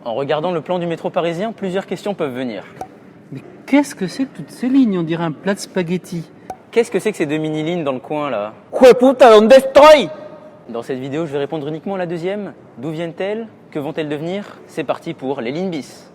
En regardant le plan du métro parisien, plusieurs questions peuvent venir. Mais qu'est-ce que c'est que toutes ces lignes? On dirait un plat de spaghettis. Qu'est-ce que c'est que ces deux mini-lignes dans le coin là? Jueputa, ¿dónde estoy? Dans cette vidéo, je vais répondre uniquement à la deuxième. D'où viennent-elles? Que vont-elles devenir? C'est parti pour les lignes bis.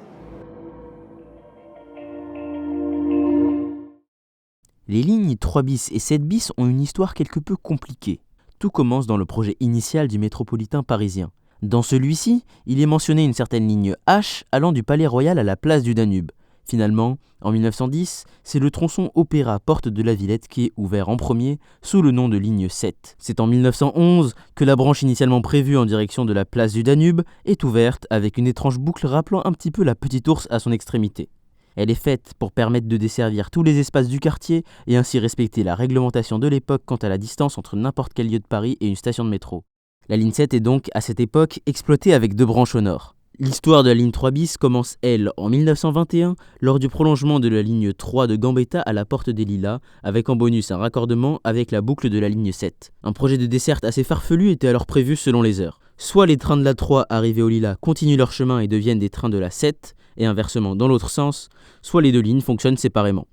Les lignes 3 bis et 7 bis ont une histoire quelque peu compliquée. Tout commence dans le projet initial du métropolitain parisien. Dans celui-ci, il est mentionné une certaine ligne H allant du Palais Royal à la place du Danube. Finalement, en 1910, c'est le tronçon Opéra Porte de la Villette qui est ouvert en premier sous le nom de ligne 7. C'est en 1911 que la branche initialement prévue en direction de la place du Danube est ouverte avec une étrange boucle rappelant un petit peu la Petite Ourse à son extrémité. Elle est faite pour permettre de desservir tous les espaces du quartier et ainsi respecter la réglementation de l'époque quant à la distance entre n'importe quel lieu de Paris et une station de métro. La ligne 7 est donc, à cette époque, exploitée avec deux branches au nord. L'histoire de la ligne 3 bis commence, elle, en 1921, lors du prolongement de la ligne 3 de Gambetta à la Porte des Lilas, avec en bonus un raccordement avec la boucle de la ligne 7. Un projet de desserte assez farfelu était alors prévu selon les heures. Soit les trains de la 3 arrivés au Lilas continuent leur chemin et deviennent des trains de la 7, et inversement dans l'autre sens, soit les deux lignes fonctionnent séparément.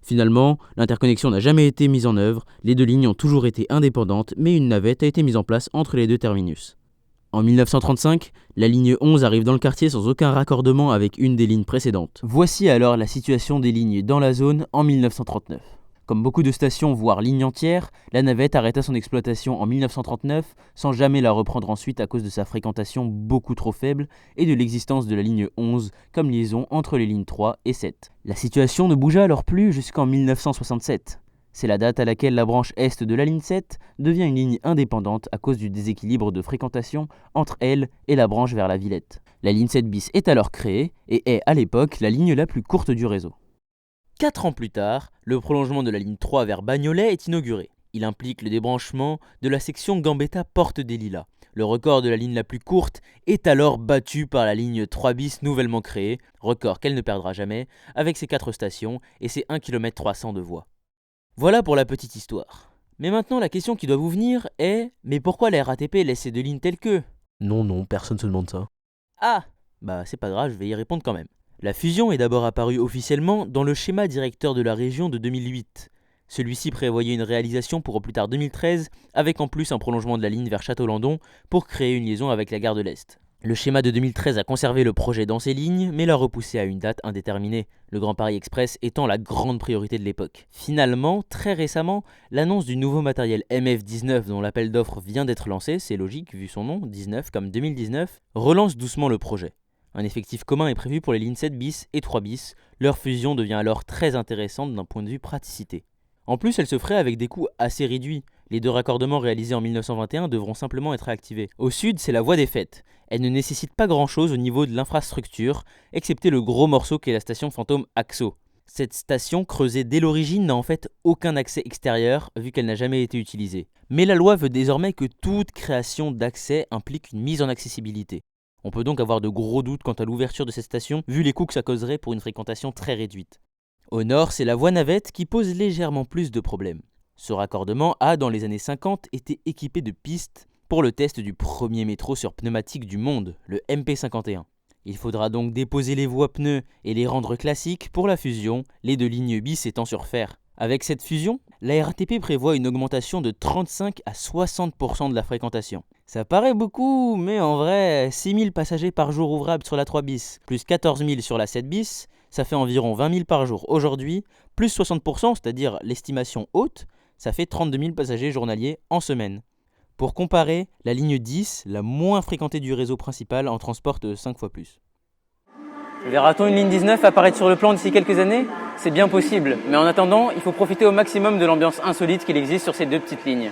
Finalement, l'interconnexion n'a jamais été mise en œuvre, les deux lignes ont toujours été indépendantes, mais une navette a été mise en place entre les deux terminus. En 1935, la ligne 11 arrive dans le quartier sans aucun raccordement avec une des lignes précédentes. Voici alors la situation des lignes dans la zone en 1939. Comme beaucoup de stations, voire lignes entières, la navette arrêta son exploitation en 1939 sans jamais la reprendre ensuite à cause de sa fréquentation beaucoup trop faible et de l'existence de la ligne 11 comme liaison entre les lignes 3 et 7. La situation ne bougea alors plus jusqu'en 1967. C'est la date à laquelle la branche est de la ligne 7 devient une ligne indépendante à cause du déséquilibre de fréquentation entre elle et la branche vers la Villette. La ligne 7 bis est alors créée et est à l'époque la ligne la plus courte du réseau. 4 ans plus tard, le prolongement de la ligne 3 vers Bagnolet est inauguré. Il implique le débranchement de la section Gambetta Porte des Lilas. Le record de la ligne la plus courte est alors battu par la ligne 3 bis nouvellement créée, record qu'elle ne perdra jamais, avec ses 4 stations et ses 1 km 300 de voies. Voilà pour la petite histoire. Mais maintenant la question qui doit vous venir est « Mais pourquoi la RATP laisse ces deux lignes telles que ?» Non, personne se demande ça. Ah, bah c'est pas grave, je vais y répondre quand même. La fusion est d'abord apparue officiellement dans le schéma directeur de la région de 2008. Celui-ci prévoyait une réalisation pour au plus tard 2013, avec en plus un prolongement de la ligne vers Château-Landon pour créer une liaison avec la gare de l'Est. Le schéma de 2013 a conservé le projet dans ses lignes, mais l'a repoussé à une date indéterminée, le Grand Paris Express étant la grande priorité de l'époque. Finalement, très récemment, l'annonce du nouveau matériel MF19 dont l'appel d'offres vient d'être lancé, c'est logique vu son nom, 19 comme 2019, relance doucement le projet. Un effectif commun est prévu pour les lignes 7 bis et 3 bis, leur fusion devient alors très intéressante d'un point de vue praticité. En plus, elle se ferait avec des coûts assez réduits. Les deux raccordements réalisés en 1921 devront simplement être réactivés. Au sud, c'est la voie des Fêtes. Elle ne nécessite pas grand-chose au niveau de l'infrastructure, excepté le gros morceau qu'est la station fantôme Axo. Cette station, creusée dès l'origine, n'a en fait aucun accès extérieur, vu qu'elle n'a jamais été utilisée. Mais la loi veut désormais que toute création d'accès implique une mise en accessibilité. On peut donc avoir de gros doutes quant à l'ouverture de cette station, vu les coûts que ça causerait pour une fréquentation très réduite. Au nord, c'est la voie navette qui pose légèrement plus de problèmes. Ce raccordement a, dans les années 50, été équipé de pistes pour le test du premier métro sur pneumatique du monde, le MP51. Il faudra donc déposer les voies pneus et les rendre classiques pour la fusion, les deux lignes bis étant sur fer. Avec cette fusion, la RATP prévoit une augmentation de 35 à 60% de la fréquentation. Ça paraît beaucoup, mais en vrai, 6000 passagers par jour ouvrables sur la 3 bis, plus 14 000 sur la 7 bis, ça fait environ 20 000 par jour aujourd'hui, plus 60%, c'est-à-dire l'estimation haute, ça fait 32 000 passagers journaliers en semaine. Pour comparer, la ligne 10, la moins fréquentée du réseau principal, en transporte 5 fois plus. Verra-t-on une ligne 19 apparaître sur le plan d'ici quelques années? C'est bien possible, mais en attendant, il faut profiter au maximum de l'ambiance insolite qu'il existe sur ces deux petites lignes.